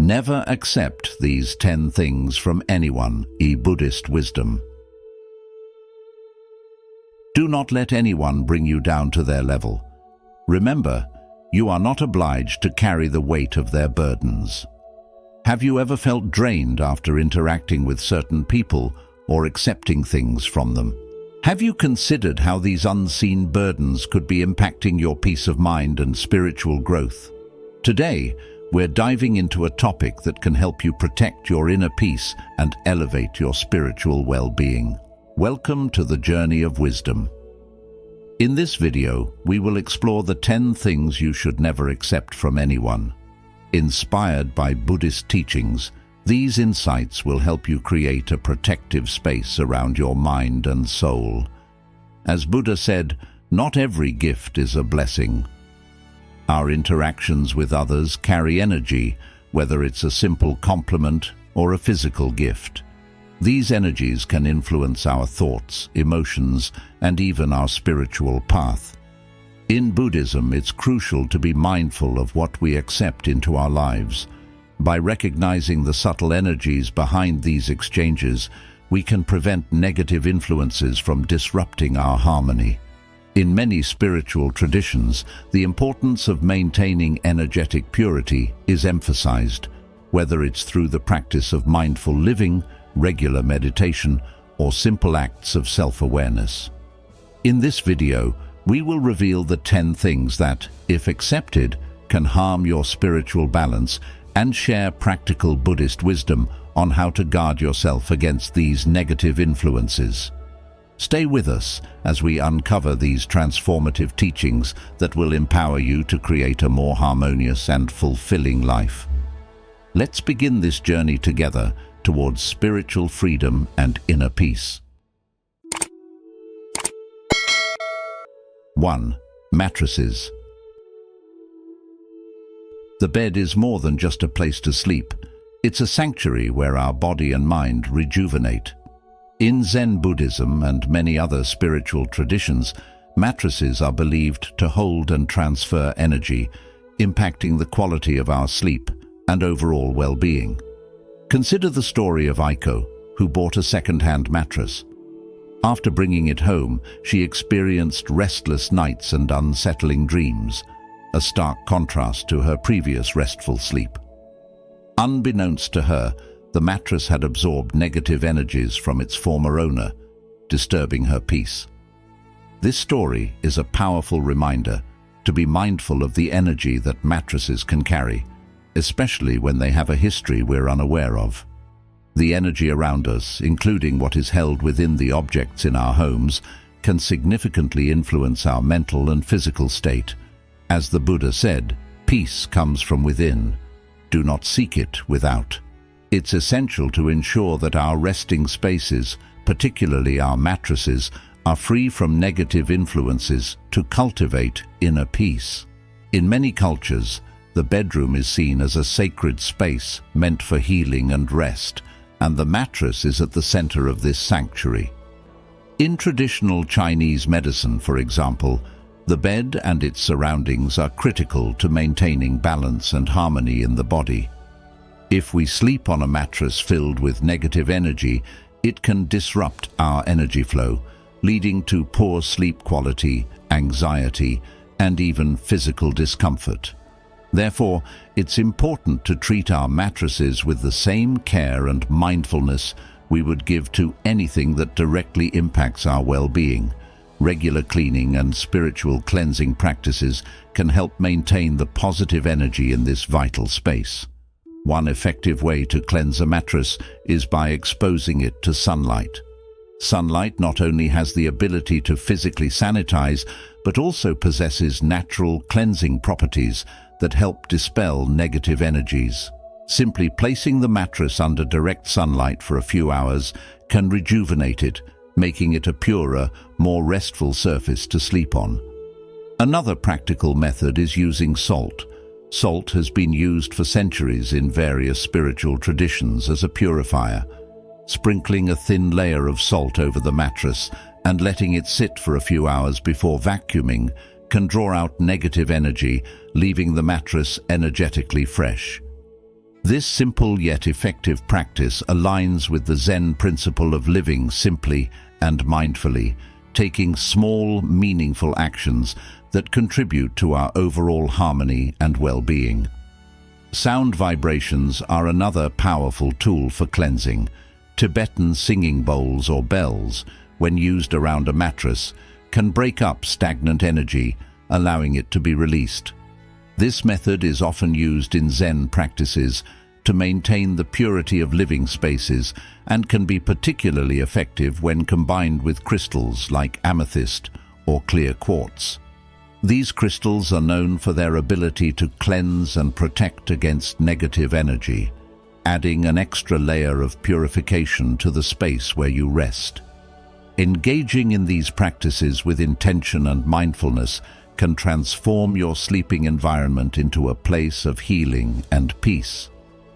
Never accept these 10 things from anyone, Buddhist wisdom. Do not let anyone bring you down to their level. Remember, you are not obliged to carry the weight of their burdens. Have you ever felt drained after interacting with certain people or accepting things from them? Have you considered how these unseen burdens could be impacting your peace of mind and spiritual growth? Today, we're diving into a topic that can help you protect your inner peace and elevate your spiritual well-being. Welcome to the journey of wisdom. In this video, we will explore the 10 things you should never accept from anyone. Inspired by Buddhist teachings, these insights will help you create a protective space around your mind and soul. As Buddha said, not every gift is a blessing. Our interactions with others carry energy, whether it's a simple compliment or a physical gift. These energies can influence our thoughts, emotions, and even our spiritual path. In Buddhism, it's crucial to be mindful of what we accept into our lives. By recognizing the subtle energies behind these exchanges, we can prevent negative influences from disrupting our harmony. In many spiritual traditions, the importance of maintaining energetic purity is emphasized, whether it's through the practice of mindful living, regular meditation, or simple acts of self-awareness. In this video, we will reveal the 10 things that, if accepted, can harm your spiritual balance and share practical Buddhist wisdom on how to guard yourself against these negative influences. Stay with us as we uncover these transformative teachings that will empower you to create a more harmonious and fulfilling life. Let's begin this journey together towards spiritual freedom and inner peace. 1. Mattresses. The bed is more than just a place to sleep. It's a sanctuary where our body and mind rejuvenate. In Zen Buddhism and many other spiritual traditions, mattresses are believed to hold and transfer energy, impacting the quality of our sleep and overall well-being. Consider the story of Aiko, who bought a second-hand mattress. After bringing it home, she experienced restless nights and unsettling dreams, a stark contrast to her previous restful sleep. Unbeknownst to her, the mattress had absorbed negative energies from its former owner, disturbing her peace. This story is a powerful reminder to be mindful of the energy that mattresses can carry, especially when they have a history we're unaware of. The energy around us, including what is held within the objects in our homes, can significantly influence our mental and physical state. As the Buddha said, peace comes from within. Do not seek it without. It's essential to ensure that our resting spaces, particularly our mattresses, are free from negative influences to cultivate inner peace. In many cultures, the bedroom is seen as a sacred space meant for healing and rest, and the mattress is at the center of this sanctuary. In traditional Chinese medicine, for example, the bed and its surroundings are critical to maintaining balance and harmony in the body. If we sleep on a mattress filled with negative energy, it can disrupt our energy flow, leading to poor sleep quality, anxiety, and even physical discomfort. Therefore, it's important to treat our mattresses with the same care and mindfulness we would give to anything that directly impacts our well-being. Regular cleaning and spiritual cleansing practices can help maintain the positive energy in this vital space. One effective way to cleanse a mattress is by exposing it to sunlight. Sunlight not only has the ability to physically sanitize, but also possesses natural cleansing properties that help dispel negative energies. Simply placing the mattress under direct sunlight for a few hours can rejuvenate it, making it a purer, more restful surface to sleep on. Another practical method is using salt. Salt has been used for centuries in various spiritual traditions as a purifier. Sprinkling a thin layer of salt over the mattress and letting it sit for a few hours before vacuuming can draw out negative energy, leaving the mattress energetically fresh. This simple yet effective practice aligns with the Zen principle of living simply and mindfully, taking small, meaningful actions that contribute to our overall harmony and well-being. Sound vibrations are another powerful tool for cleansing. Tibetan singing bowls or bells, when used around a mattress, can break up stagnant energy, allowing it to be released. This method is often used in Zen practices to maintain the purity of living spaces and can be particularly effective when combined with crystals like amethyst or clear quartz. These crystals are known for their ability to cleanse and protect against negative energy, adding an extra layer of purification to the space where you rest. Engaging in these practices with intention and mindfulness can transform your sleeping environment into a place of healing and peace.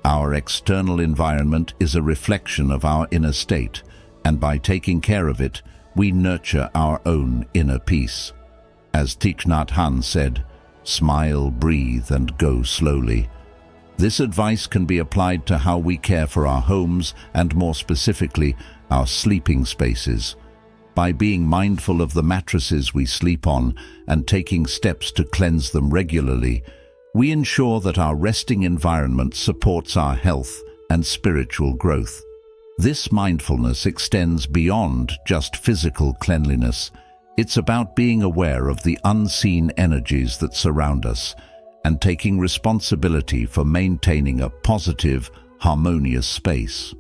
Our external environment is a reflection of our inner state, and by taking care of it, we nurture our own inner peace. As Thich Nhat Hanh said, "Smile, breathe, and go slowly." This advice can be applied to how we care for our homes and, more specifically, our sleeping spaces. By being mindful of the mattresses we sleep on and taking steps to cleanse them regularly, we ensure that our resting environment supports our health and spiritual growth. This mindfulness extends beyond just physical cleanliness. It's about being aware of the unseen energies that surround us and taking responsibility for maintaining a positive, harmonious space.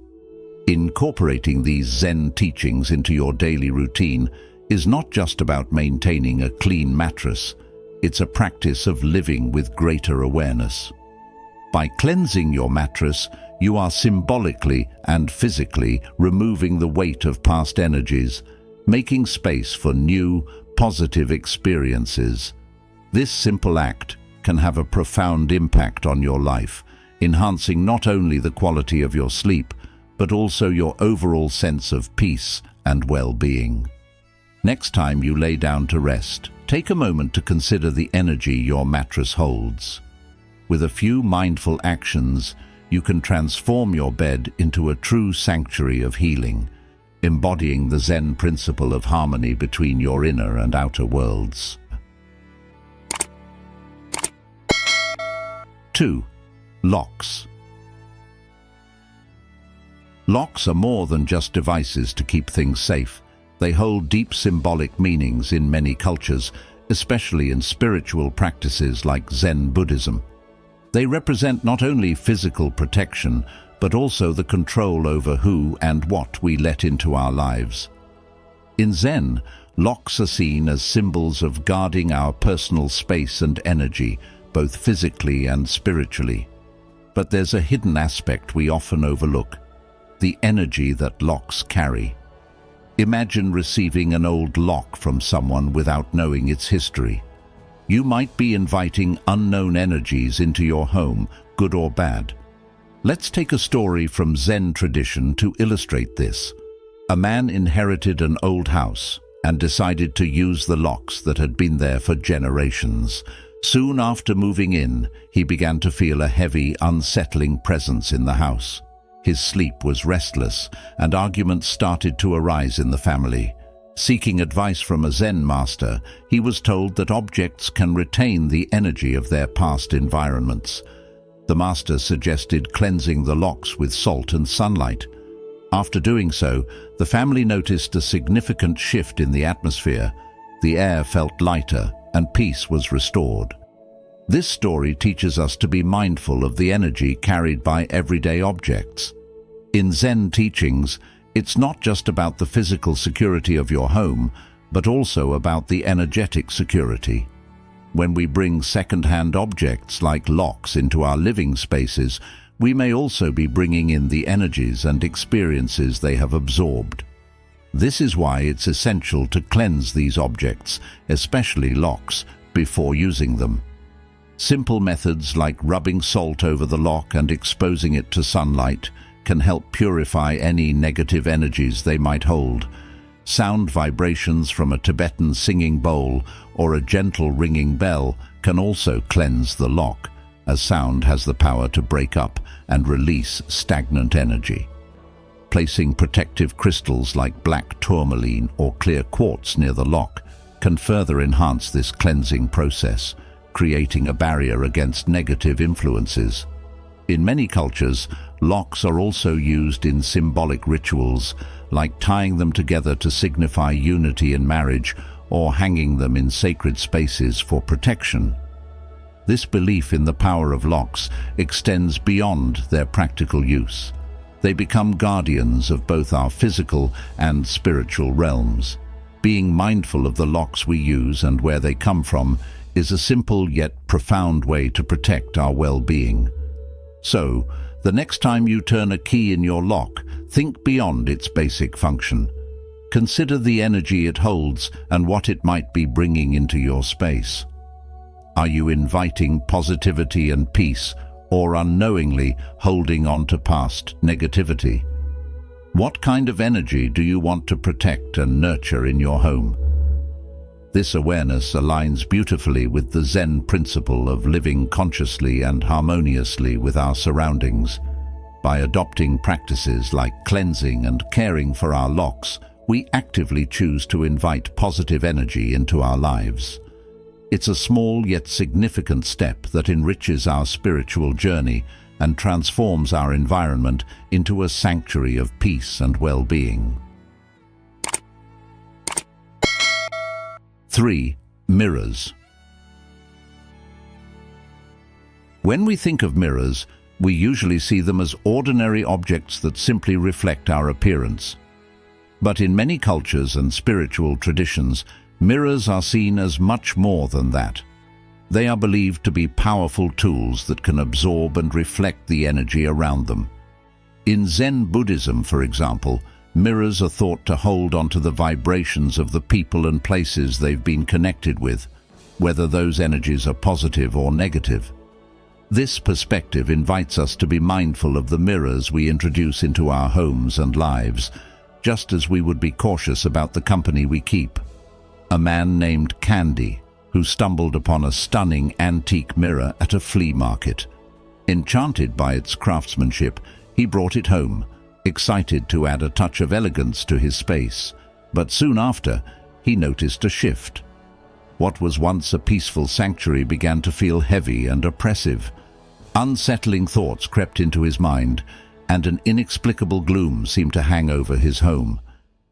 Incorporating these Zen teachings into your daily routine is not just about maintaining a clean mattress. It's a practice of living with greater awareness. By cleansing your mattress, you are symbolically and physically removing the weight of past energies, making space for new, positive experiences. This simple act can have a profound impact on your life, enhancing not only the quality of your sleep, but also your overall sense of peace and well-being. Next time you lay down to rest, take a moment to consider the energy your mattress holds. With a few mindful actions, you can transform your bed into a true sanctuary of healing, embodying the Zen principle of harmony between your inner and outer worlds. 2. Locks. Locks are more than just devices to keep things safe. They hold deep symbolic meanings in many cultures, especially in spiritual practices like Zen Buddhism. They represent not only physical protection, but also the control over who and what we let into our lives. In Zen, locks are seen as symbols of guarding our personal space and energy, both physically and spiritually. But there's a hidden aspect we often overlook: the energy that locks carry. Imagine receiving an old lock from someone without knowing its history. You might be inviting unknown energies into your home, good or bad. Let's take a story from Zen tradition to illustrate this. A man inherited an old house and decided to use the locks that had been there for generations. Soon after moving in, he began to feel a heavy, unsettling presence in the house. His sleep was restless, and arguments started to arise in the family. Seeking advice from a Zen master, he was told that objects can retain the energy of their past environments. The master suggested cleansing the locks with salt and sunlight. After doing so, the family noticed a significant shift in the atmosphere. The air felt lighter, and peace was restored. This story teaches us to be mindful of the energy carried by everyday objects. In Zen teachings, it's not just about the physical security of your home, but also about the energetic security. When we bring second-hand objects like locks into our living spaces, we may also be bringing in the energies and experiences they have absorbed. This is why it's essential to cleanse these objects, especially locks, before using them. Simple methods like rubbing salt over the lock and exposing it to sunlight can help purify any negative energies they might hold. Sound vibrations from a Tibetan singing bowl or a gentle ringing bell can also cleanse the lock, as sound has the power to break up and release stagnant energy. Placing protective crystals like black tourmaline or clear quartz near the lock can further enhance this cleansing process, creating a barrier against negative influences. In many cultures, locks are also used in symbolic rituals, like tying them together to signify unity in marriage or hanging them in sacred spaces for protection. This belief in the power of locks extends beyond their practical use. They become guardians of both our physical and spiritual realms. Being mindful of the locks we use and where they come from is a simple yet profound way to protect our well-being. So, the next time you turn a key in your lock, think beyond its basic function. Consider the energy it holds and what it might be bringing into your space. Are you inviting positivity and peace, or unknowingly holding on to past negativity? What kind of energy do you want to protect and nurture in your home? This awareness aligns beautifully with the Zen principle of living consciously and harmoniously with our surroundings. By adopting practices like cleansing and caring for our locks, we actively choose to invite positive energy into our lives. It's a small yet significant step that enriches our spiritual journey and transforms our environment into a sanctuary of peace and well-being. 3. Mirrors. When we think of mirrors, we usually see them as ordinary objects that simply reflect our appearance. But in many cultures and spiritual traditions, mirrors are seen as much more than that. They are believed to be powerful tools that can absorb and reflect the energy around them. In Zen Buddhism, for example, mirrors are thought to hold onto the vibrations of the people and places they've been connected with, whether those energies are positive or negative. This perspective invites us to be mindful of the mirrors we introduce into our homes and lives, just as we would be cautious about the company we keep. A man named Candy, who stumbled upon a stunning antique mirror at a flea market. Enchanted by its craftsmanship, he brought it home, excited to add a touch of elegance to his space. But soon after, he noticed a shift. What was once a peaceful sanctuary began to feel heavy and oppressive. Unsettling thoughts crept into his mind, and an inexplicable gloom seemed to hang over his home.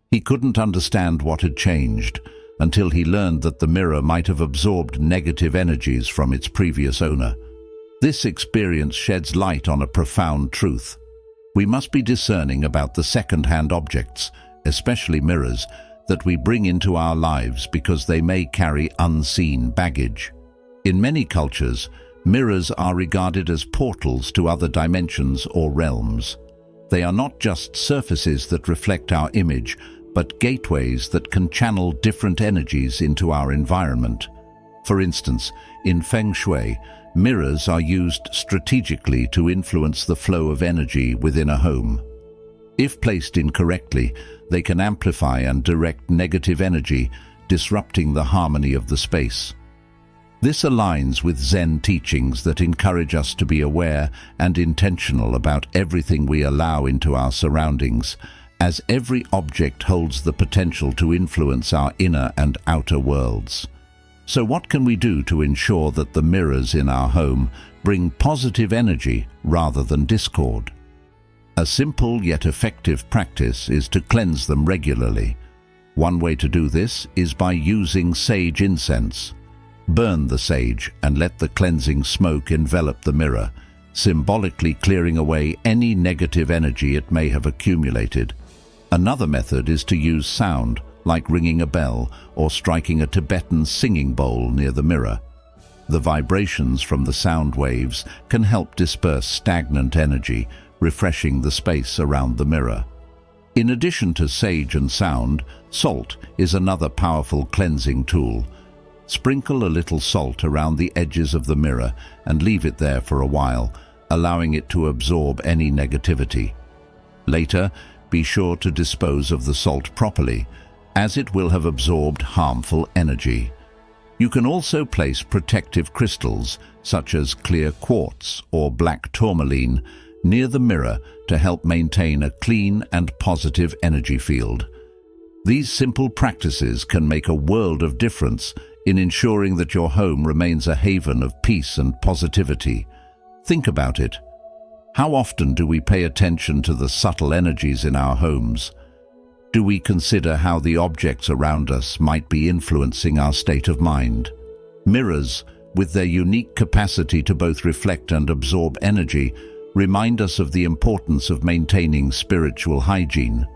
He couldn't understand what had changed, until he learned that the mirror might have absorbed negative energies from its previous owner. This experience sheds light on a profound truth. We must be discerning about the second-hand objects, especially mirrors, that we bring into our lives because they may carry unseen baggage. In many cultures, mirrors are regarded as portals to other dimensions or realms. They are not just surfaces that reflect our image, but gateways that can channel different energies into our environment. For instance, in Feng Shui, mirrors are used strategically to influence the flow of energy within a home. If placed incorrectly, they can amplify and direct negative energy, disrupting the harmony of the space. This aligns with Zen teachings that encourage us to be aware and intentional about everything we allow into our surroundings, as every object holds the potential to influence our inner and outer worlds. So what can we do to ensure that the mirrors in our home bring positive energy rather than discord? A simple yet effective practice is to cleanse them regularly. One way to do this is by using sage incense. Burn the sage and let the cleansing smoke envelop the mirror, symbolically clearing away any negative energy it may have accumulated. Another method is to use sound, like ringing a bell or striking a Tibetan singing bowl near the mirror. The vibrations from the sound waves can help disperse stagnant energy, refreshing the space around the mirror. In addition to sage and sound, salt is another powerful cleansing tool. Sprinkle a little salt around the edges of the mirror and leave it there for a while, allowing it to absorb any negativity. Later, be sure to dispose of the salt properly, as it will have absorbed harmful energy. You can also place protective crystals, such as clear quartz or black tourmaline, near the mirror to help maintain a clean and positive energy field. These simple practices can make a world of difference in ensuring that your home remains a haven of peace and positivity. Think about it. How often do we pay attention to the subtle energies in our homes? Do we consider how the objects around us might be influencing our state of mind? Mirrors, with their unique capacity to both reflect and absorb energy, remind us of the importance of maintaining spiritual hygiene.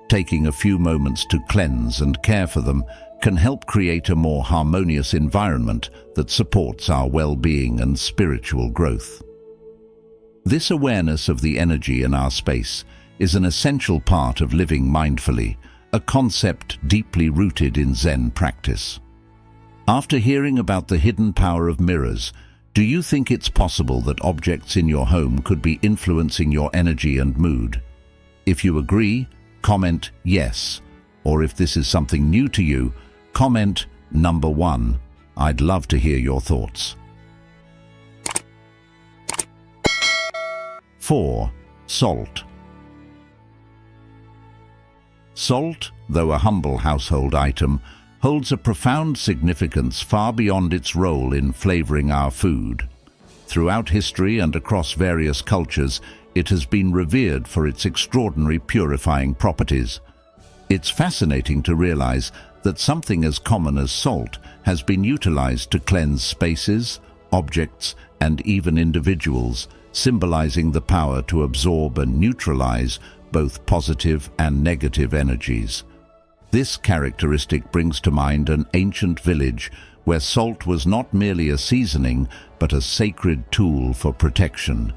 Taking a few moments to cleanse and care for them can help create a more harmonious environment that supports our well-being and spiritual growth. This awareness of the energy in our space is an essential part of living mindfully, a concept deeply rooted in Zen practice. After hearing about the hidden power of mirrors, do you think it's possible that objects in your home could be influencing your energy and mood? If you agree, comment yes, or if this is something new to you, comment number 1. I'd love to hear your thoughts. 4. Salt. Salt, though a humble household item, holds a profound significance far beyond its role in flavoring our food. Throughout history and across various cultures, it has been revered for its extraordinary purifying properties. It's fascinating to realize that something as common as salt has been utilized to cleanse spaces, objects, and even individuals, symbolizing the power to absorb and neutralize both positive and negative energies. This characteristic brings to mind an ancient village where salt was not merely a seasoning, but a sacred tool for protection.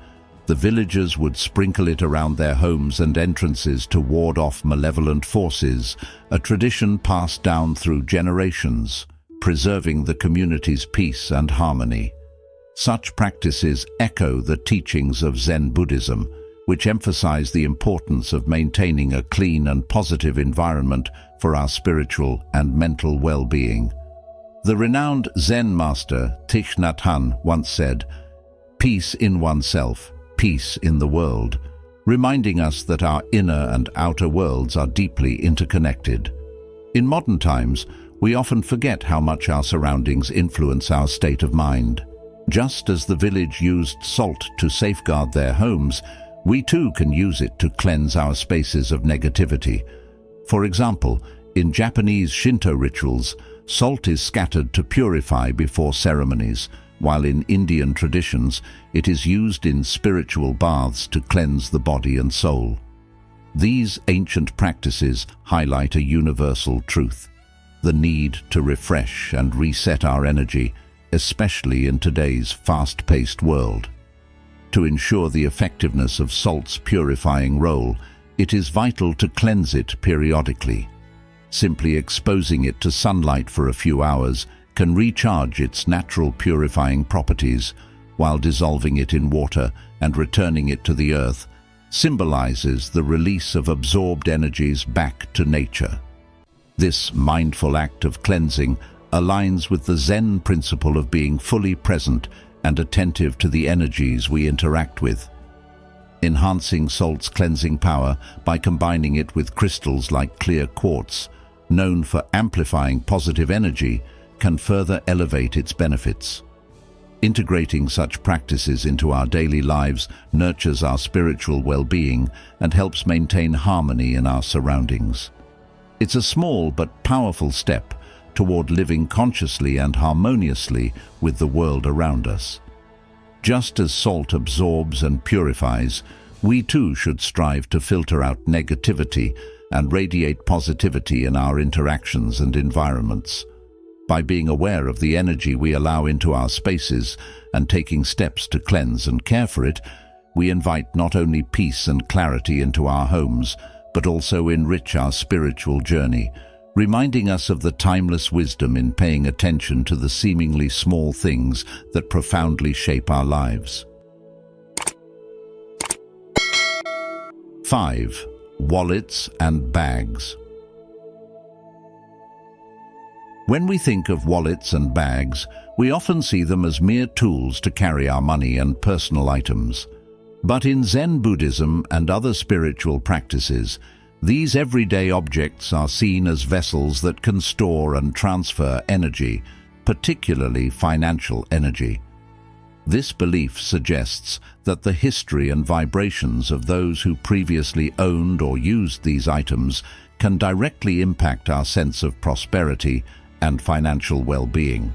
The villagers would sprinkle it around their homes and entrances to ward off malevolent forces, a tradition passed down through generations, preserving the community's peace and harmony. Such practices echo the teachings of Zen Buddhism, which emphasize the importance of maintaining a clean and positive environment for our spiritual and mental well-being. The renowned Zen master Thich Nhat Hanh once said, "Peace in oneself, peace in the world," reminding us that our inner and outer worlds are deeply interconnected. In modern times, we often forget how much our surroundings influence our state of mind. Just as the village used salt to safeguard their homes, we too can use it to cleanse our spaces of negativity. For example, in Japanese Shinto rituals, salt is scattered to purify before ceremonies, while in Indian traditions, it is used in spiritual baths to cleanse the body and soul. These ancient practices highlight a universal truth: the need to refresh and reset our energy, especially in today's fast-paced world. To ensure the effectiveness of salt's purifying role, it is vital to cleanse it periodically. Simply exposing it to sunlight for a few hours can recharge its natural purifying properties, while dissolving it in water and returning it to the earth symbolizes the release of absorbed energies back to nature. This mindful act of cleansing aligns with the Zen principle of being fully present and attentive to the energies we interact with. Enhancing salt's cleansing power by combining it with crystals like clear quartz, known for amplifying positive energy, can further elevate its benefits. Integrating such practices into our daily lives nurtures our spiritual well-being and helps maintain harmony in our surroundings. It's a small but powerful step toward living consciously and harmoniously with the world around us. Just as salt absorbs and purifies, we too should strive to filter out negativity and radiate positivity in our interactions and environments. By being aware of the energy we allow into our spaces and taking steps to cleanse and care for it, we invite not only peace and clarity into our homes, but also enrich our spiritual journey, reminding us of the timeless wisdom in paying attention to the seemingly small things that profoundly shape our lives. 5. Wallets and bags. When we think of wallets and bags, we often see them as mere tools to carry our money and personal items. But in Zen Buddhism and other spiritual practices, these everyday objects are seen as vessels that can store and transfer energy, particularly financial energy. This belief suggests that the history and vibrations of those who previously owned or used these items can directly impact our sense of prosperity and financial well-being.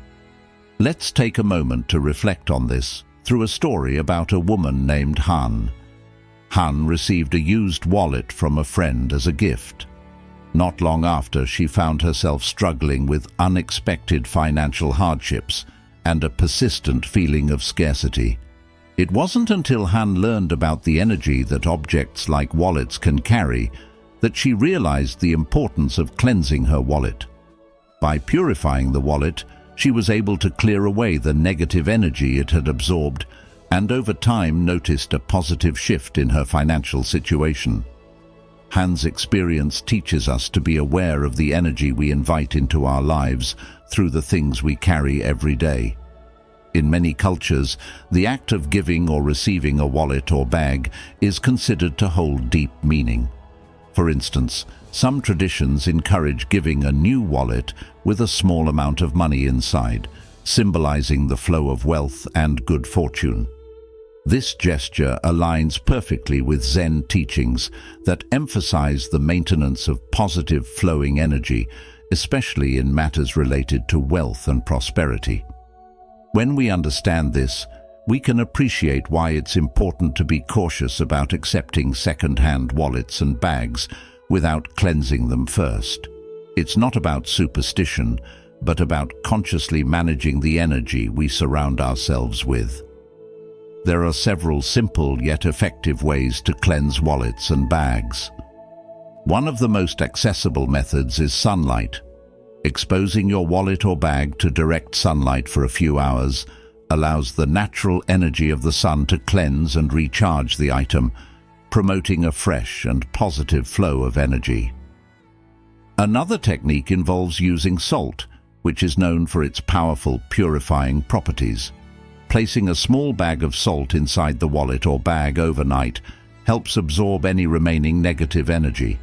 Let's take a moment to reflect on this through a story about a woman named Han. Han received a used wallet from a friend as a gift. Not long after, she found herself struggling with unexpected financial hardships and a persistent feeling of scarcity. It wasn't until Han learned about the energy that objects like wallets can carry that she realized the importance of cleansing her wallet. By purifying the wallet, she was able to clear away the negative energy it had absorbed and over time noticed a positive shift in her financial situation. Han's experience teaches us to be aware of the energy we invite into our lives through the things we carry every day. In many cultures, the act of giving or receiving a wallet or bag is considered to hold deep meaning. For instance, some traditions encourage giving a new wallet with a small amount of money inside, symbolizing the flow of wealth and good fortune. This gesture aligns perfectly with Zen teachings that emphasize the maintenance of positive flowing energy, especially in matters related to wealth and prosperity. When we understand this, we can appreciate why it's important to be cautious about accepting second-hand wallets and bags without cleansing them first. It's not about superstition, but about consciously managing the energy we surround ourselves with. There are several simple yet effective ways to cleanse wallets and bags. One of the most accessible methods is sunlight. Exposing your wallet or bag to direct sunlight for a few hours allows the natural energy of the sun to cleanse and recharge the item, promoting a fresh and positive flow of energy. Another technique involves using salt, which is known for its powerful purifying properties. Placing a small bag of salt inside the wallet or bag overnight helps absorb any remaining negative energy.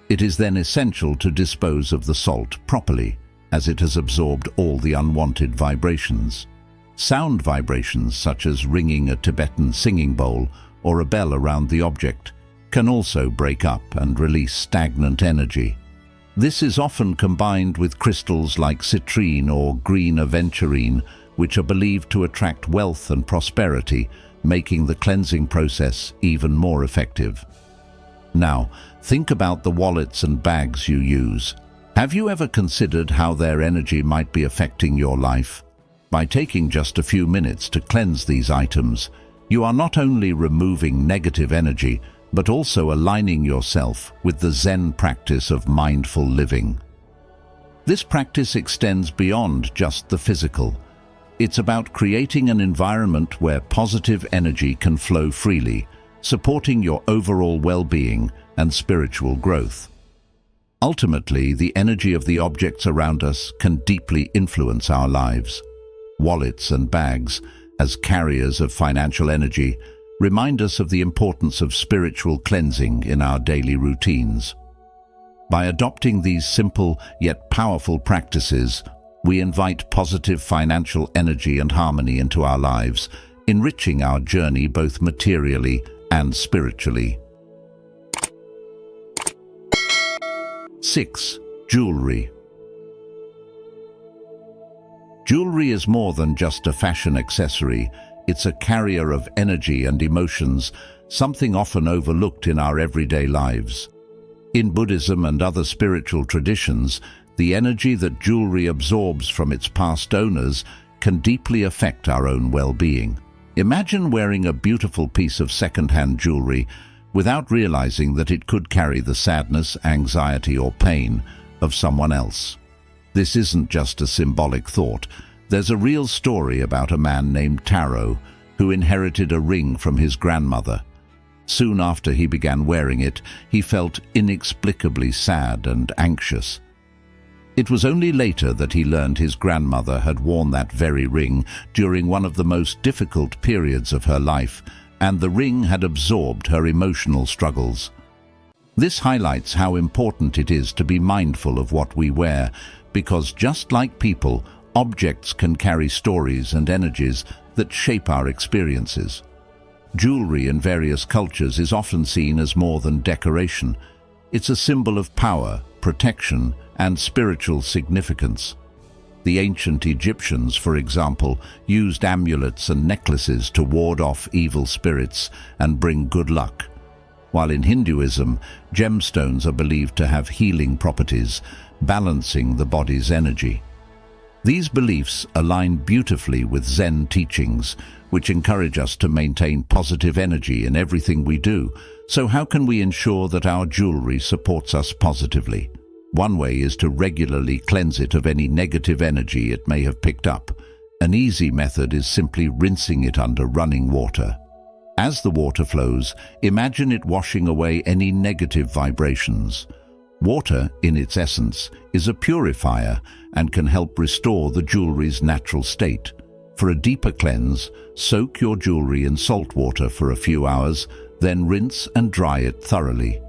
It is then essential to dispose of the salt properly, as it has absorbed all the unwanted vibrations. Sound vibrations, such as ringing a Tibetan singing bowl or a bell around the object, can also break up and release stagnant energy. This is often combined with crystals like citrine or green aventurine, which are believed to attract wealth and prosperity, making the cleansing process even more effective. Now, think about the wallets and bags you use. Have you ever considered how their energy might be affecting your life? By taking just a few minutes to cleanse these items, you are not only removing negative energy, but also aligning yourself with the Zen practice of mindful living. This practice extends beyond just the physical. It's about creating an environment where positive energy can flow freely, supporting your overall well-being and spiritual growth. Ultimately, the energy of the objects around us can deeply influence our lives. Wallets and bags, as carriers of financial energy, remind us of the importance of spiritual cleansing in our daily routines. By adopting these simple yet powerful practices, we invite positive financial energy and harmony into our lives, enriching our journey both materially and spiritually. 6. Jewelry. Jewelry is more than just a fashion accessory. It's a carrier of energy and emotions, something often overlooked in our everyday lives. In Buddhism and other spiritual traditions, the energy that jewelry absorbs from its past owners can deeply affect our own well-being. Imagine wearing a beautiful piece of second-hand jewelry without realizing that it could carry the sadness, anxiety, or pain of someone else. This isn't just a symbolic thought. There's a real story about a man named Taro who inherited a ring from his grandmother. Soon after he began wearing it, he felt inexplicably sad and anxious. It was only later that he learned his grandmother had worn that very ring during one of the most difficult periods of her life, and the ring had absorbed her emotional struggles. This highlights how important it is to be mindful of what we wear, because just like people, objects can carry stories and energies that shape our experiences. Jewelry in various cultures is often seen as more than decoration. It's a symbol of power, protection, and spiritual significance. The ancient Egyptians, for example, used amulets and necklaces to ward off evil spirits and bring good luck. While in Hinduism, gemstones are believed to have healing properties, balancing the body's energy. These beliefs align beautifully with Zen teachings, which encourage us to maintain positive energy in everything we do. So how can we ensure that our jewelry supports us positively? One way is to regularly cleanse it of any negative energy it may have picked up. An easy method is simply rinsing it under running water. As the water flows, imagine it washing away any negative vibrations. Water, in its essence, is a purifier and can help restore the jewelry's natural state. For a deeper cleanse, soak your jewelry in salt water for a few hours, then rinse and dry it thoroughly.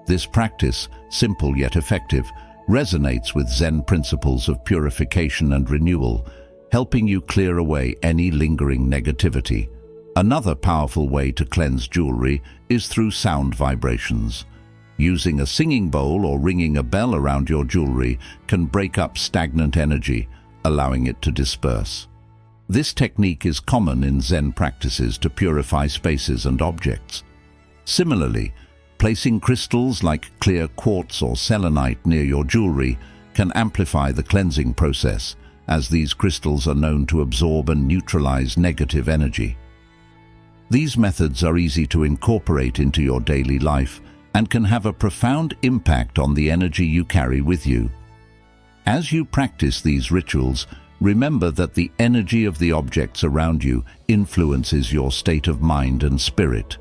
This practice, simple yet effective, resonates with Zen principles of purification and renewal, helping you clear away any lingering negativity. Another powerful way to cleanse jewelry is through sound vibrations. Using a singing bowl or ringing a bell around your jewelry can break up stagnant energy, allowing it to disperse. This technique is common in Zen practices to purify spaces and objects. Similarly, placing crystals like clear quartz or selenite near your jewelry can amplify the cleansing process, as these crystals are known to absorb and neutralize negative energy. These methods are easy to incorporate into your daily life and can have a profound impact on the energy you carry with you. As you practice these rituals, remember that the energy of the objects around you influences your state of mind and spirit.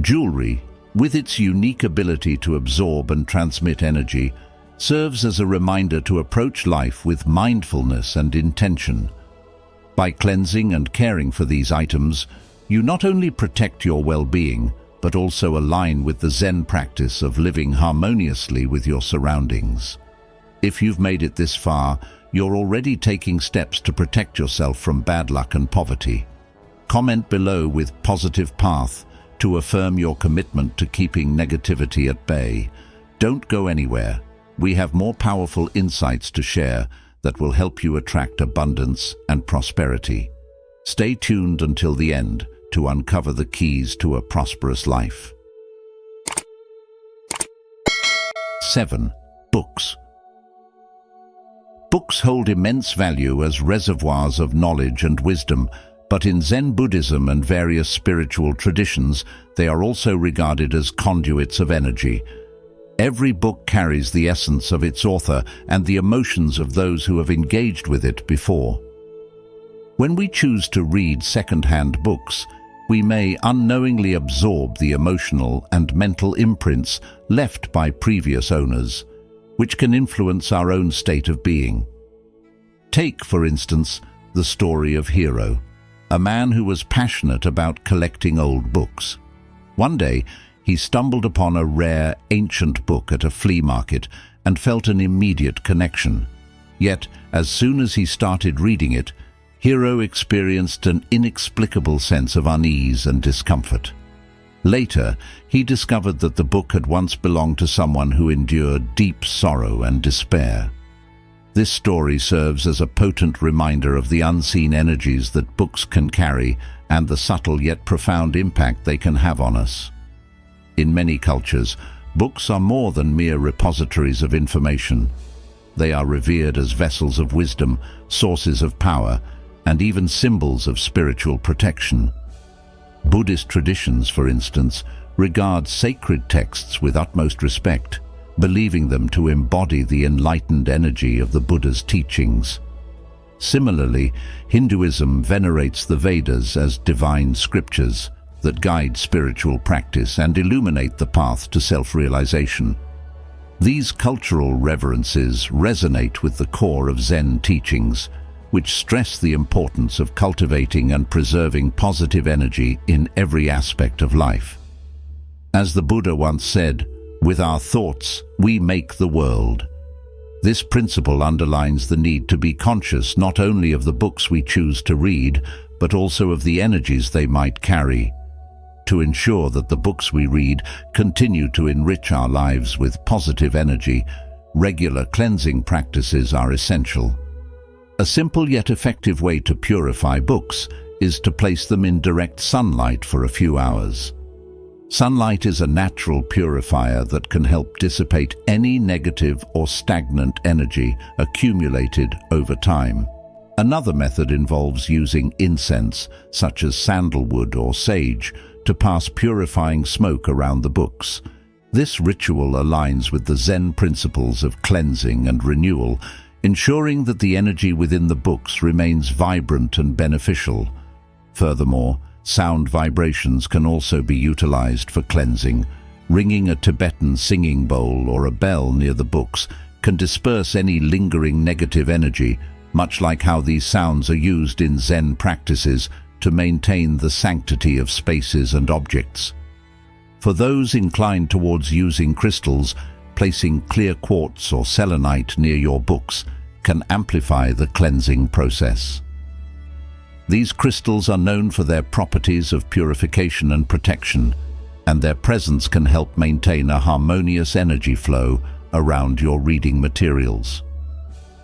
Jewelry, with its unique ability to absorb and transmit energy, serves as a reminder to approach life with mindfulness and intention. By cleansing and caring for these items, you not only protect your well-being, but also align with the Zen practice of living harmoniously with your surroundings. If you've made it this far, you're already taking steps to protect yourself from bad luck and poverty. Comment below with positive path to affirm your commitment to keeping negativity at bay. Don't go anywhere. We have more powerful insights to share that will help you attract abundance and prosperity. Stay tuned until the end to uncover the keys to a prosperous life. 7. Books. Books hold immense value as reservoirs of knowledge and wisdom, but in Zen Buddhism and various spiritual traditions, they are also regarded as conduits of energy. Every book carries the essence of its author and the emotions of those who have engaged with it before. When we choose to read second-hand books, we may unknowingly absorb the emotional and mental imprints left by previous owners, which can influence our own state of being. Take, for instance, the story of Hiro, a man who was passionate about collecting old books. One day, he stumbled upon a rare, ancient book at a flea market and felt an immediate connection. Yet, as soon as he started reading it, Hiro experienced an inexplicable sense of unease and discomfort. Later, he discovered that the book had once belonged to someone who endured deep sorrow and despair. This story serves as a potent reminder of the unseen energies that books can carry and the subtle yet profound impact they can have on us. In many cultures, books are more than mere repositories of information. They are revered as vessels of wisdom, sources of power, and even symbols of spiritual protection. Buddhist traditions, for instance, regard sacred texts with utmost respect, believing them to embody the enlightened energy of the Buddha's teachings. Similarly, Hinduism venerates the Vedas as divine scriptures that guide spiritual practice and illuminate the path to self-realization. These cultural reverences resonate with the core of Zen teachings, which stress the importance of cultivating and preserving positive energy in every aspect of life. As the Buddha once said, "With our thoughts, we make the world." This principle underlines the need to be conscious not only of the books we choose to read, but also of the energies they might carry. To ensure that the books we read continue to enrich our lives with positive energy, regular cleansing practices are essential. A simple yet effective way to purify books is to place them in direct sunlight for a few hours. Sunlight is a natural purifier that can help dissipate any negative or stagnant energy accumulated over time. Another method involves using incense, such as sandalwood or sage, to pass purifying smoke around the books. This ritual aligns with the Zen principles of cleansing and renewal, ensuring that the energy within the books remains vibrant and beneficial. Furthermore, sound vibrations can also be utilized for cleansing. Ringing a Tibetan singing bowl or a bell near the books can disperse any lingering negative energy, much like how these sounds are used in Zen practices to maintain the sanctity of spaces and objects. For those inclined towards using crystals, placing clear quartz or selenite near your books can amplify the cleansing process. These crystals are known for their properties of purification and protection, and their presence can help maintain a harmonious energy flow around your reading materials.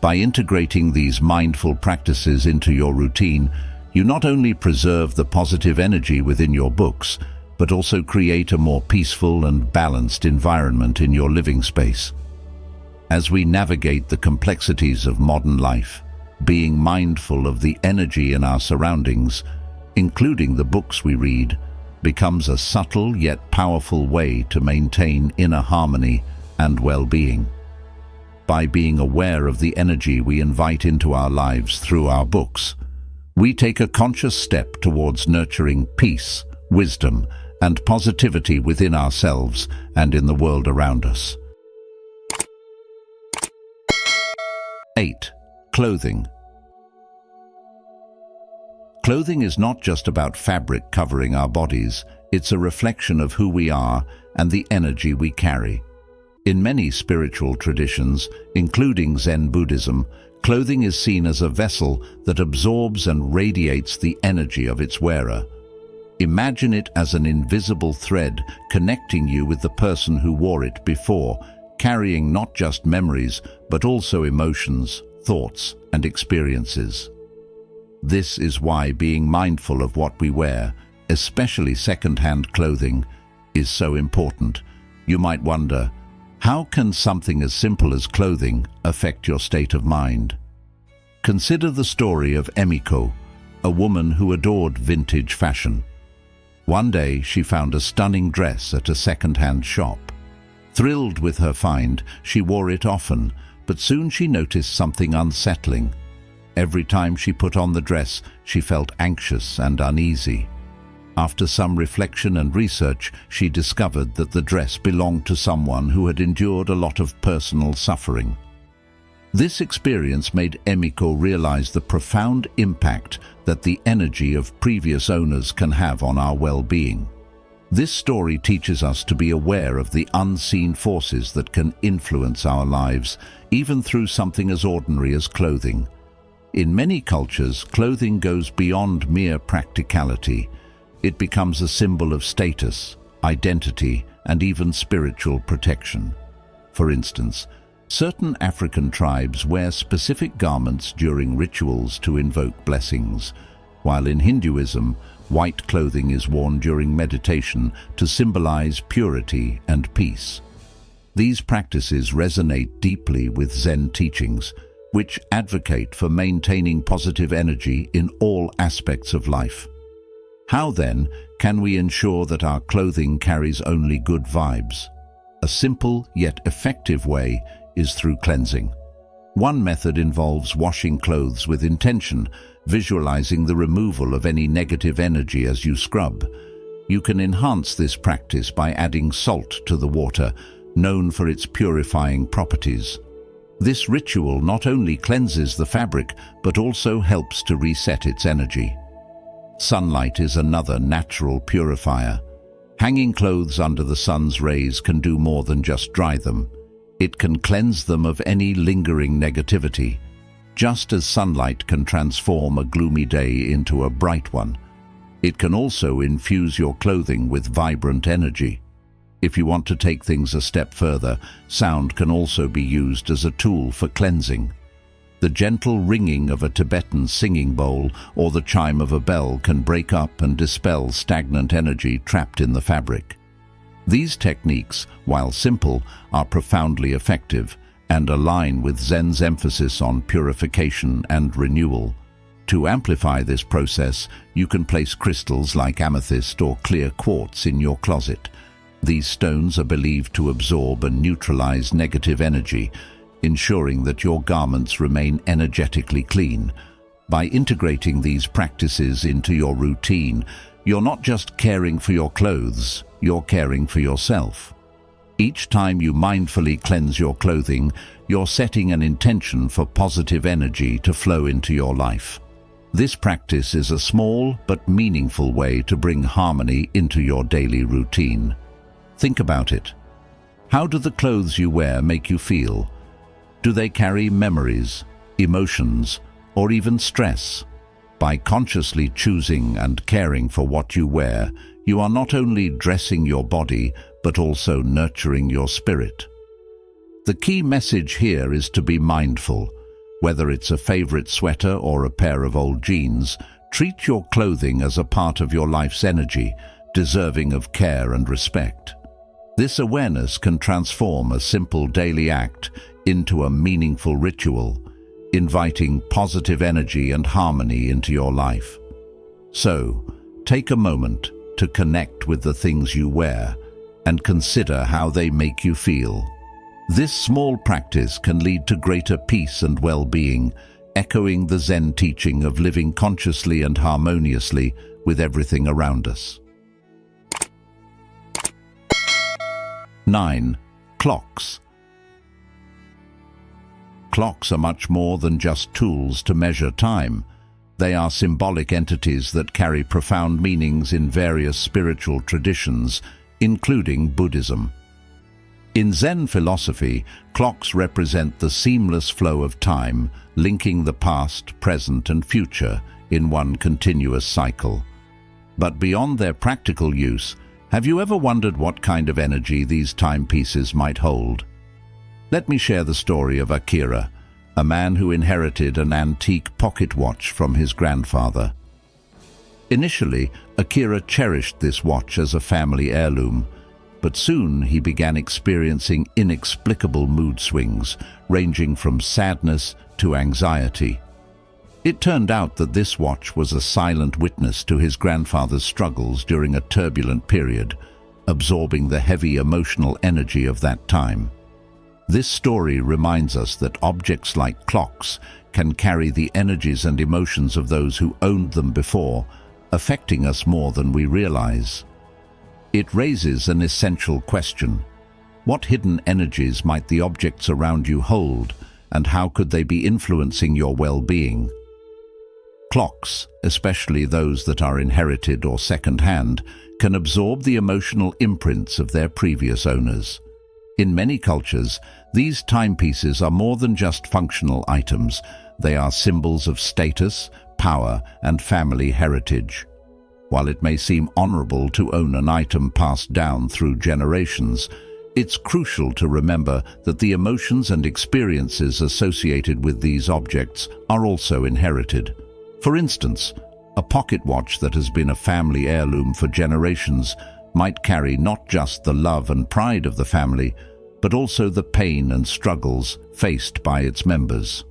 By integrating these mindful practices into your routine, you not only preserve the positive energy within your books, but also create a more peaceful and balanced environment in your living space. As we navigate the complexities of modern life, being mindful of the energy in our surroundings, including the books we read, becomes a subtle yet powerful way to maintain inner harmony and well-being. By being aware of the energy we invite into our lives through our books, we take a conscious step towards nurturing peace, wisdom, and positivity within ourselves and in the world around us. 8. Clothing. Clothing is not just about fabric covering our bodies, it's a reflection of who we are and the energy we carry. In many spiritual traditions, including Zen Buddhism, clothing is seen as a vessel that absorbs and radiates the energy of its wearer. Imagine it as an invisible thread connecting you with the person who wore it before, carrying not just memories, but also emotions, thoughts, and experiences. This is why being mindful of what we wear, especially second-hand clothing, is so important. You might wonder, how can something as simple as clothing affect your state of mind? Consider the story of Emiko, a woman who adored vintage fashion. One day, she found a stunning dress at a second-hand shop. Thrilled with her find, she wore it often, but soon she noticed something unsettling. Every time she put on the dress, she felt anxious and uneasy. After some reflection and research, she discovered that the dress belonged to someone who had endured a lot of personal suffering. This experience made Emiko realize the profound impact that the energy of previous owners can have on our well-being. This story teaches us to be aware of the unseen forces that can influence our lives, even through something as ordinary as clothing. In many cultures, clothing goes beyond mere practicality. It becomes a symbol of status, identity, and even spiritual protection. For instance, certain African tribes wear specific garments during rituals to invoke blessings, while in Hinduism, white clothing is worn during meditation to symbolize purity and peace. These practices resonate deeply with Zen teachings, which advocate for maintaining positive energy in all aspects of life. How then can we ensure that our clothing carries only good vibes? A simple yet effective way is through cleansing. One method involves washing clothes with intention, visualizing the removal of any negative energy as you scrub. You can enhance this practice by adding salt to the water, known for its purifying properties. This ritual not only cleanses the fabric, but also helps to reset its energy. Sunlight is another natural purifier. Hanging clothes under the sun's rays can do more than just dry them. It can cleanse them of any lingering negativity, just as sunlight can transform a gloomy day into a bright one. It can also infuse your clothing with vibrant energy. If you want to take things a step further, sound can also be used as a tool for cleansing. The gentle ringing of a Tibetan singing bowl or the chime of a bell can break up and dispel stagnant energy trapped in the fabric. These techniques, while simple, are profoundly effective and align with Zen's emphasis on purification and renewal. To amplify this process, you can place crystals like amethyst or clear quartz in your closet. These stones are believed to absorb and neutralize negative energy, ensuring that your garments remain energetically clean. By integrating these practices into your routine, you're not just caring for your clothes, you're caring for yourself. Each time you mindfully cleanse your clothing, you're setting an intention for positive energy to flow into your life. This practice is a small but meaningful way to bring harmony into your daily routine. Think about it. How do the clothes you wear make you feel? Do they carry memories, emotions, or even stress? By consciously choosing and caring for what you wear, you are not only dressing your body, but also nurturing your spirit. The key message here is to be mindful. Whether it's a favorite sweater or a pair of old jeans, treat your clothing as a part of your life's energy, deserving of care and respect. This awareness can transform a simple daily act into a meaningful ritual, inviting positive energy and harmony into your life. So, take a moment to connect with the things you wear and consider how they make you feel. This small practice can lead to greater peace and well-being, echoing the Zen teaching of living consciously and harmoniously with everything around us. 9. Clocks. Clocks are much more than just tools to measure time. They are symbolic entities that carry profound meanings in various spiritual traditions, including Buddhism. In Zen philosophy, clocks represent the seamless flow of time, linking the past, present, and future in one continuous cycle. But beyond their practical use, have you ever wondered what kind of energy these timepieces might hold? Let me share the story of Akira, a man who inherited an antique pocket watch from his grandfather. Initially, Akira cherished this watch as a family heirloom, but soon he began experiencing inexplicable mood swings, ranging from sadness to anxiety. It turned out that this watch was a silent witness to his grandfather's struggles during a turbulent period, absorbing the heavy emotional energy of that time. This story reminds us that objects like clocks can carry the energies and emotions of those who owned them before, affecting us more than we realize. It raises an essential question. What hidden energies might the objects around you hold, and how could they be influencing your well-being? Clocks, especially those that are inherited or second-hand, can absorb the emotional imprints of their previous owners. In many cultures, these timepieces are more than just functional items. They are symbols of status, power, and family heritage. While it may seem honorable to own an item passed down through generations, it's crucial to remember that the emotions and experiences associated with these objects are also inherited. For instance, a pocket watch that has been a family heirloom for generations might carry not just the love and pride of the family, but also the pain and struggles faced by its members.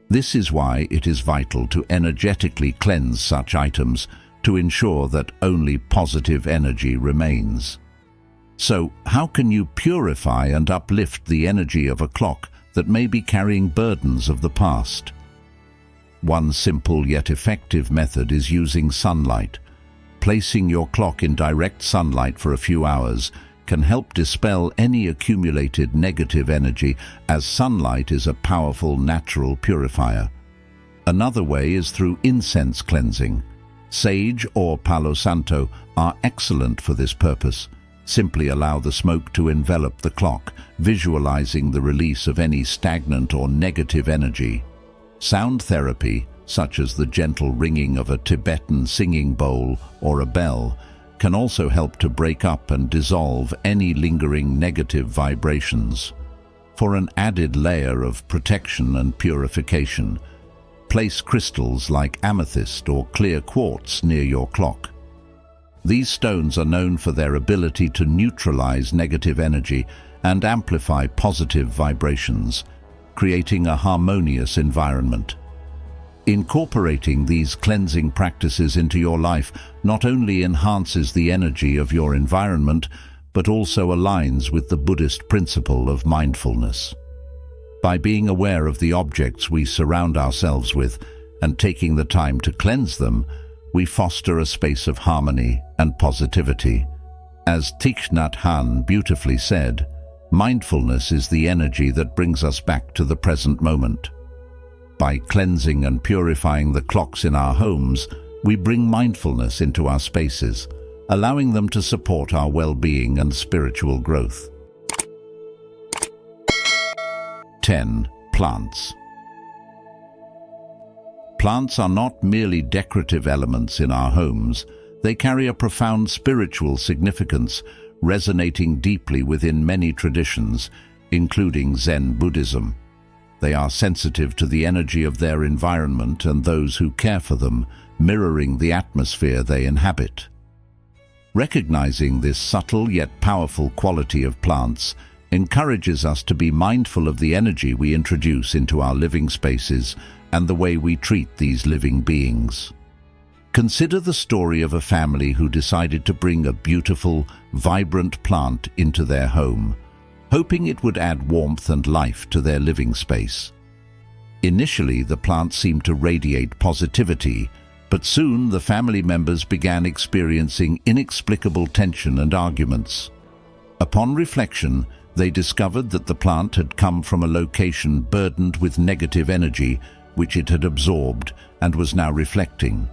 This is why it is vital to energetically cleanse such items to ensure that only positive energy remains. So, how can you purify and uplift the energy of a clock that may be carrying burdens of the past? One simple yet effective method is using sunlight. Placing your clock in direct sunlight for a few hours can help dispel any accumulated negative energy, as sunlight is a powerful natural purifier. Another way is through incense cleansing. Sage or Palo Santo are excellent for this purpose. Simply allow the smoke to envelop the clock, visualizing the release of any stagnant or negative energy. Sound therapy, such as the gentle ringing of a Tibetan singing bowl or a bell, can also help to break up and dissolve any lingering negative vibrations. For an added layer of protection and purification, place crystals like amethyst or clear quartz near your clock. These stones are known for their ability to neutralize negative energy and amplify positive vibrations, creating a harmonious environment. Incorporating these cleansing practices into your life not only enhances the energy of your environment, but also aligns with the Buddhist principle of mindfulness. By being aware of the objects we surround ourselves with and taking the time to cleanse them, we foster a space of harmony and positivity. As Thich Nhat Hanh beautifully said, mindfulness is the energy that brings us back to the present moment. By cleansing and purifying the clocks in our homes, we bring mindfulness into our spaces, allowing them to support our well-being and spiritual growth. 10. Plants. Plants are not merely decorative elements in our homes. They carry a profound spiritual significance, resonating deeply within many traditions, including Zen Buddhism. They are sensitive to the energy of their environment and those who care for them, mirroring the atmosphere they inhabit. Recognizing this subtle yet powerful quality of plants encourages us to be mindful of the energy we introduce into our living spaces and the way we treat these living beings. Consider the story of a family who decided to bring a beautiful, vibrant plant into their home, hoping it would add warmth and life to their living space. Initially, the plant seemed to radiate positivity, but soon the family members began experiencing inexplicable tension and arguments. Upon reflection, they discovered that the plant had come from a location burdened with negative energy, which it had absorbed and was now reflecting.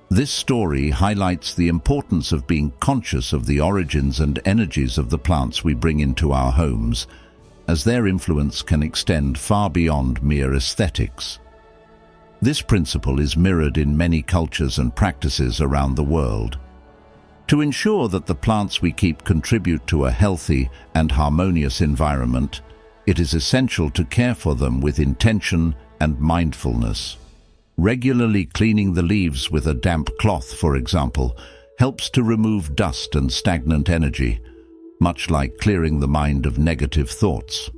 This story highlights the importance of being conscious of the origins and energies of the plants we bring into our homes, as their influence can extend far beyond mere aesthetics. This principle is mirrored in many cultures and practices around the world. To ensure that the plants we keep contribute to a healthy and harmonious environment, it is essential to care for them with intention and mindfulness. Regularly cleaning the leaves with a damp cloth, for example, helps to remove dust and stagnant energy, much like clearing the mind of negative thoughts.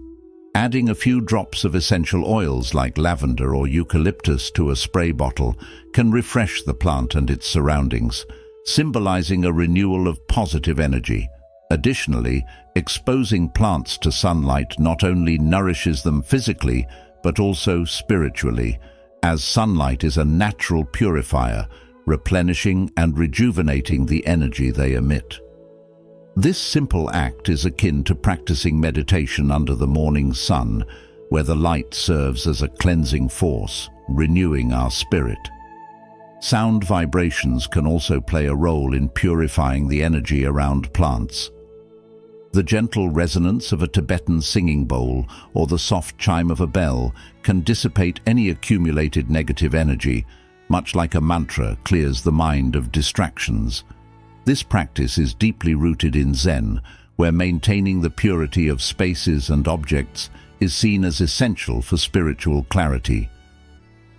Adding a few drops of essential oils like lavender or eucalyptus to a spray bottle can refresh the plant and its surroundings, symbolizing a renewal of positive energy. Additionally, exposing plants to sunlight not only nourishes them physically, but also spiritually, as sunlight is a natural purifier, replenishing and rejuvenating the energy they emit. This simple act is akin to practicing meditation under the morning sun, where the light serves as a cleansing force, renewing our spirit. Sound vibrations can also play a role in purifying the energy around plants. The gentle resonance of a Tibetan singing bowl or the soft chime of a bell can dissipate any accumulated negative energy, much like a mantra clears the mind of distractions. This practice is deeply rooted in Zen, where maintaining the purity of spaces and objects is seen as essential for spiritual clarity.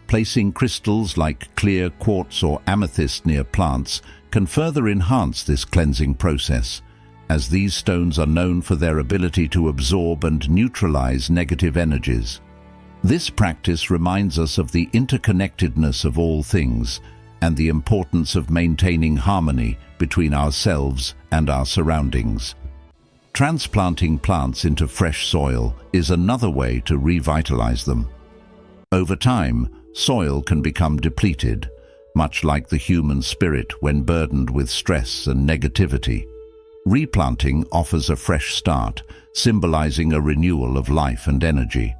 Placing crystals like clear quartz or amethyst near plants can further enhance this cleansing process, as these stones are known for their ability to absorb and neutralize negative energies. This practice reminds us of the interconnectedness of all things and the importance of maintaining harmony between ourselves and our surroundings. Transplanting plants into fresh soil is another way to revitalize them. Over time, soil can become depleted, much like the human spirit when burdened with stress and negativity. Replanting offers a fresh start, symbolizing a renewal of life and energy.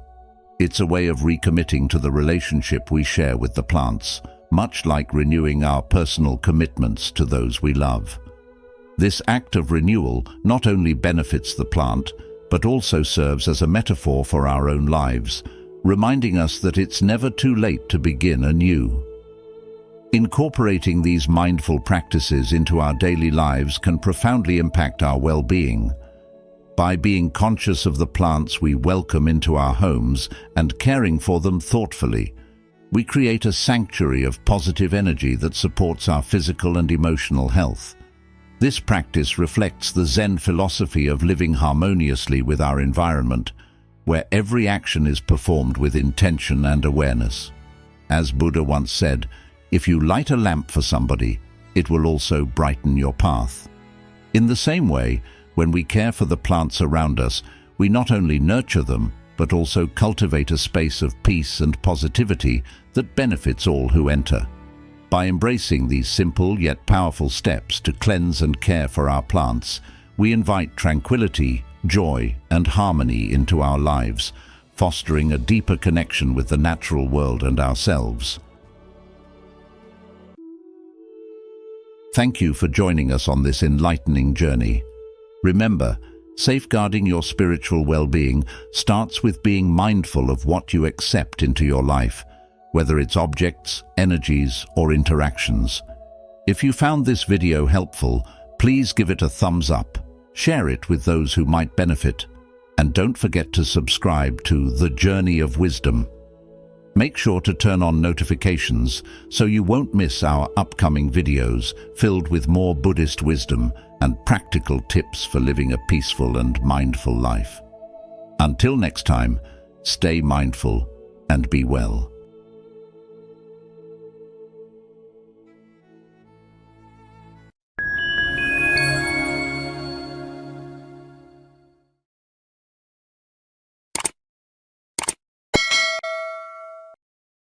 It's a way of recommitting to the relationship we share with the plants, much like renewing our personal commitments to those we love. This act of renewal not only benefits the plant, but also serves as a metaphor for our own lives, reminding us that it's never too late to begin anew. Incorporating these mindful practices into our daily lives can profoundly impact our well-being. By being conscious of the plants we welcome into our homes and caring for them thoughtfully, we create a sanctuary of positive energy that supports our physical and emotional health. This practice reflects the Zen philosophy of living harmoniously with our environment, where every action is performed with intention and awareness. As Buddha once said, if you light a lamp for somebody, it will also brighten your path. In the same way, when we care for the plants around us, we not only nurture them, but also cultivate a space of peace and positivity that benefits all who enter. By embracing these simple yet powerful steps to cleanse and care for our plants, we invite tranquility, joy, and harmony into our lives, fostering a deeper connection with the natural world and ourselves. Thank you for joining us on this enlightening journey. Remember, safeguarding your spiritual well-being starts with being mindful of what you accept into your life, whether it's objects, energies, or interactions. If you found this video helpful, please give it a thumbs up, share it with those who might benefit, and don't forget to subscribe to The Journey of Wisdom. Make sure to turn on notifications so you won't miss our upcoming videos filled with more Buddhist wisdom and practical tips for living a peaceful and mindful life. Until next time, stay mindful and be well.